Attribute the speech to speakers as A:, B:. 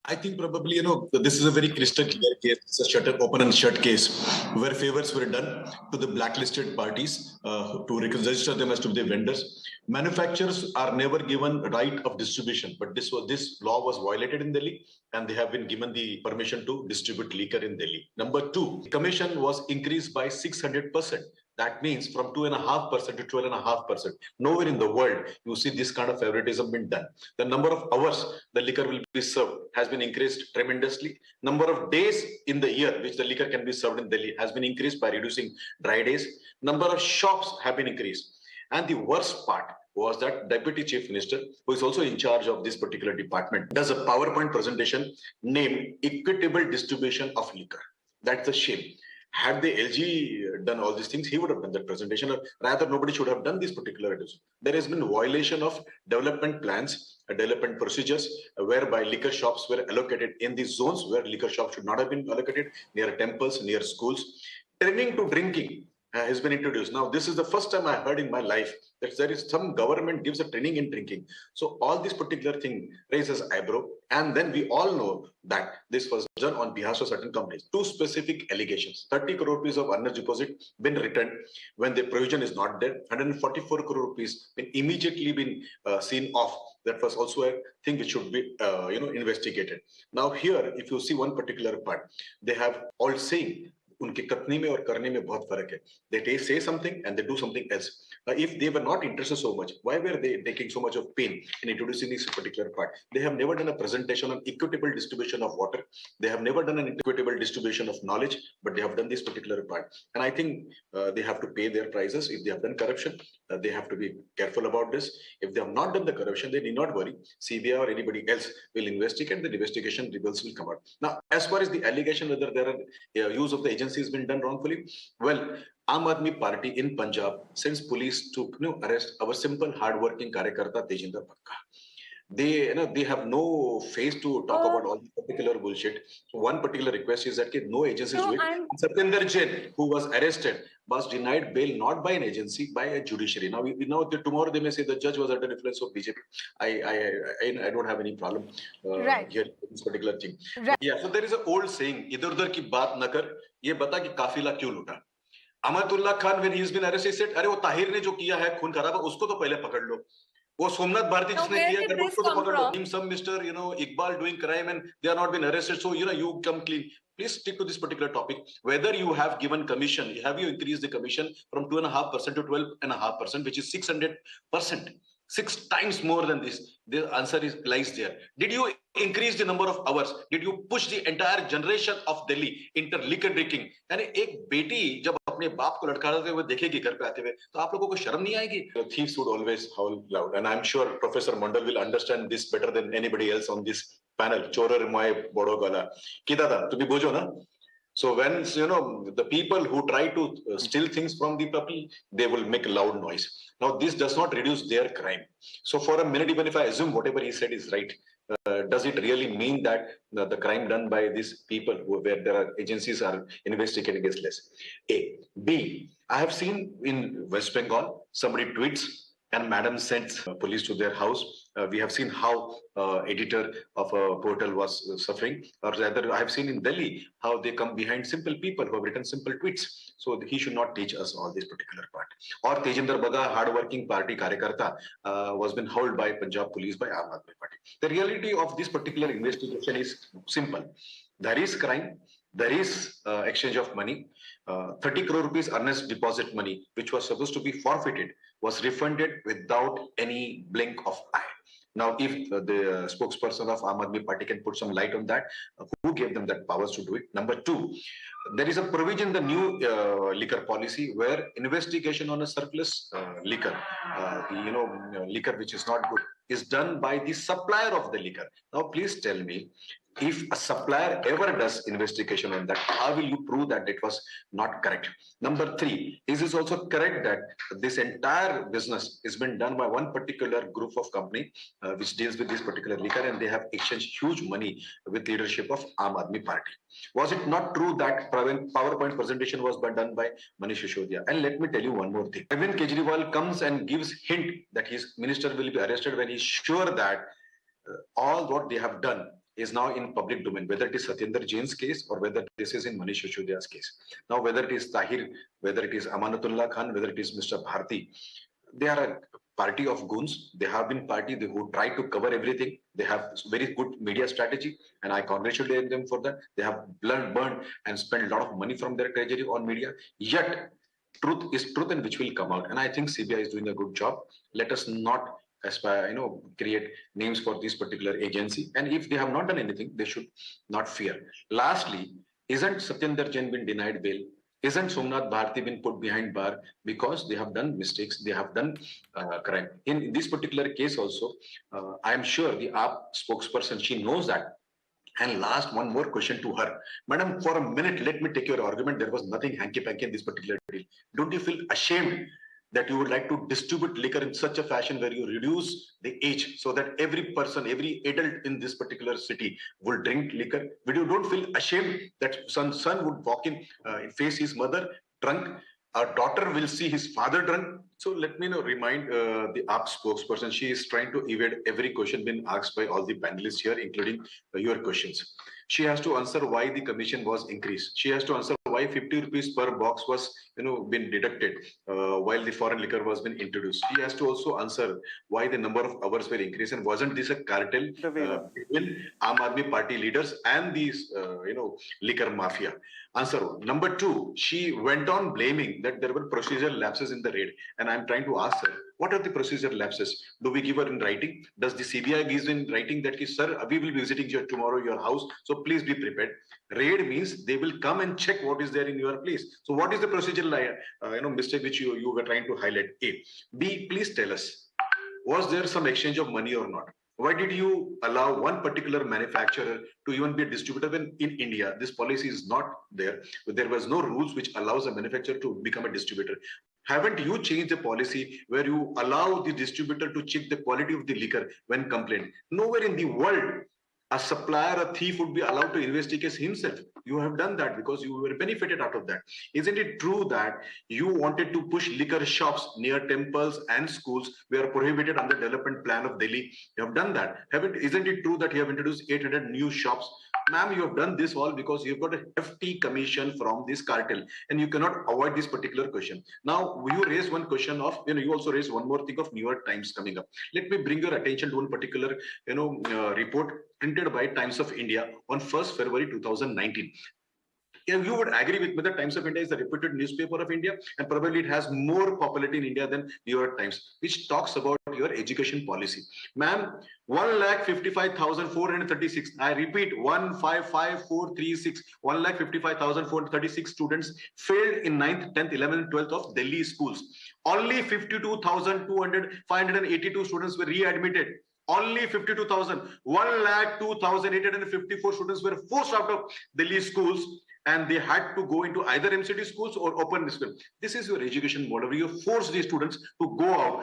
A: I think probably, this is a very crystal clear case. It's a shutter open and shut case where favors were done to the blacklisted parties to register them as to be the vendors. Manufacturers are never given right of distribution, but this law was violated in Delhi and they have been given the permission to distribute liquor in Delhi. Number two, commission was increased by 600%. That means from 2.5% to 12.5%. Nowhere in the world you see this kind of favoritism being done. The number of hours the liquor will be served has been increased tremendously. Number of days in the year which the liquor can be served in Delhi has been increased by reducing dry days. Number of shops have been increased. And the worst part was that Deputy Chief Minister, who is also in charge of this particular department, does a PowerPoint presentation named Equitable Distribution of Liquor. That's a shame. Had the LG done all these things, he would have done that presentation. Or rather, nobody should have done this particular edition. There has been violation of development plans, development procedures, whereby liquor shops were allocated in these zones where liquor shops should not have been allocated, near temples, near schools. Turning to drinking has been introduced. Now, this is the first time I heard in my life that there is some government gives a training in drinking. So all this particular thing raises eyebrow. And then we all know that this was done on behalf of certain companies. Two specific allegations: 30 crore rupees of earnest deposit been returned when the provision is not there. 144 crore rupees been immediately been seen off. That was also a thing which should be investigated. Now here, if you see one particular part, they have all saying उनके कथनी में और करने में बहुत फर्क है. They say something and they do something else. If they were not interested so much, why were they taking so much of pain in introducing this particular part? They have never done a presentation on equitable distribution of water. They have never done an equitable distribution of knowledge, but they have done this particular part. And I think they have to pay their prices. If they have done corruption, they have to be careful about this. If they have not done the corruption, they need not worry. CBI or anybody else will investigate. The investigation results will come out. Now, as far as the allegation whether there are use of the agency has been done wrongfully, well, Aam Aadmi Party in Punjab sends police to arrest our simple, hard-working Karyakarta Tejinder Pakka. They have no face to talk about all the particular bullshit. So one particular request is that no agencies do it. Satinder Jain, who was arrested, was denied bail not by an agency, by a judiciary. Now, tomorrow they may say the judge was under influence of BJP. I don't have any problem here this particular thing. Right. Yeah, so there is an old saying, idhar udhar ki baat na kar, ye bata ki kafila kyun luta. Amatullah Khan, when he's been arrested, he said, अरे वो ताहिर ने जो किया है खून खराबा उसको तो पहले पकड़ लो. वो सोमनाथ भारती जिसने किया है उसको तो पकड़ लो. Some Mr. Iqbal doing crime and they are not been arrested, so you come clean. Please stick to this particular topic. Whether you have given commission, have you increased the commission from 2.5% to 12.5%, which is 600%. 6 times more than this. The answer lies there. Did you increase the number of hours? Did you push the entire generation of Delhi into liquor drinking? यानी एक बेटी जब अपने बाप को लटकाते हुए देखेगी घर पे आते हुए, तो आप लोगों को शर्म नहीं आएगी? Thieves would always howl loud, and I'm sure Professor Mandal will understand this better than anybody else on this panel. Chorar my bodo gala. Ki dada, tu bhi bojo na? So when the people who try to steal things from the people, they will make a loud noise. Now this does not reduce their crime. So for a minute, even if I assume whatever he said is right, does it really mean that the crime done by these people where there are agencies are investigating is less? A. B. I have seen in West Bengal, somebody tweets and madam sends police to their house. We have seen how editor of a portal was suffering, or rather I have seen in Delhi how they come behind simple people who have written simple tweets. So he should not teach us all this particular part. Or Tejinder Baga, hard-working party Karyakarta, was been howled by Punjab police by Aam Aadmi Party. The reality of this particular investigation is simple. There is crime, there is exchange of money. 30 crore rupees earnest deposit money, which was supposed to be forfeited, was refunded without any blink of eye. Now, if the spokesperson of Aam Aadmi Party can put some light on that, who gave them that powers to do it? Number two, there is a provision in the new liquor policy where investigation on a surplus liquor, liquor which is not good, is done by the supplier of the liquor. Now, please tell me, if a supplier ever does investigation on that, how will you prove that it was not correct? Number three, is it also correct that this entire business has been done by one particular group of company which deals with this particular liquor, and they have exchanged huge money with leadership of Aam Aadmi Party? Was it not true that PowerPoint presentation was done by Manish Sisodia? And let me tell you one more thing. Arvind Kejriwal comes and gives hint that his minister will be arrested when he's sure that all what they have done
B: is now in public domain, whether it is Satyendra Jain's case or whether this is in Manish Sisodia's case. Now, whether it is Tahir, whether it is Amanatullah Khan, whether it is Mr. Bharti, they are a party of goons. They have been party who try to cover everything. They have very good media strategy, and I congratulate them for that. They have burned and spent a lot of money from their treasury on media. Yet, truth is truth, and which will come out. And I think CBI is doing a good job. Let us not aspire, create names for this particular agency. And if they have not done anything, they should not fear. Lastly, isn't Satyendra Jain been denied bail? Isn't Somnath Bharti been put behind bar because they have done mistakes, they have done crime? In this particular case also, I am sure the AAP spokesperson, she knows that. And last, one more question to her. Madam, for a minute, let me take your argument. There was nothing hanky-panky in this particular deal. Don't you feel ashamed that you would like to distribute liquor in such a fashion where you reduce the age so that every person, every adult in this particular city will drink liquor? But you don't feel ashamed that son would walk in, face his mother drunk, a daughter will see his father drunk? So let me remind the AAP spokesperson, she is trying to evade every question being asked by all the panelists here, including your questions. She has to answer why the commission was increased. She has to answer why 50 rupees per box was been deducted while the foreign liquor was been introduced. She has to also answer why the number of hours were increased, and wasn't this a cartel between Aam Aadmi party leaders and these liquor mafia? Answer one. Number two, she went on blaming that there were procedural lapses in the raid, and I'm trying to ask her, what are the procedural lapses? Do we give her in writing? Does the CBI give in writing that, sir, we will be visiting you tomorrow, your house, so please be prepared? Raid means they will come and check what is there in your place. So what is the procedural mistake which you were trying to highlight? A. B, please tell us, was there some exchange of money or not? Why did you allow one particular manufacturer to even be a distributor when in India this policy is not there? There was no rules which allows a manufacturer to become a distributor. Haven't you changed the policy where you allow the distributor to check the quality of the liquor when complained? Nowhere in the world a supplier, a thief would be allowed to investigate himself. You have done that because you were benefited out of that. Isn't it true that you wanted to push liquor shops near temples and schools were prohibited under the development plan of Delhi? You have done that. Isn't it true that you have introduced 800 new shops? Ma'am, you have done this all because you've got a hefty commission from this cartel, and you cannot avoid this particular question. Now, you raised one question of, you also raised one more thing of New York Times coming up. Let me bring your attention to one particular, report printed by Times of India on 1st February 2019. You would agree with me that Times of India is the reputed newspaper of India, and probably it has more popularity in India than New York Times, which talks about your education policy. Ma'am, 1,55,436, I repeat, 1,55,436, 1,55,436 students failed in 9th, 10th, 11th, and 12th of Delhi schools. Only 52,582 students were readmitted. Only 52,000, 1,02,854 students were forced out of Delhi schools, and they had to go into either MCD schools or open school. This is your education model. You force these students to go out.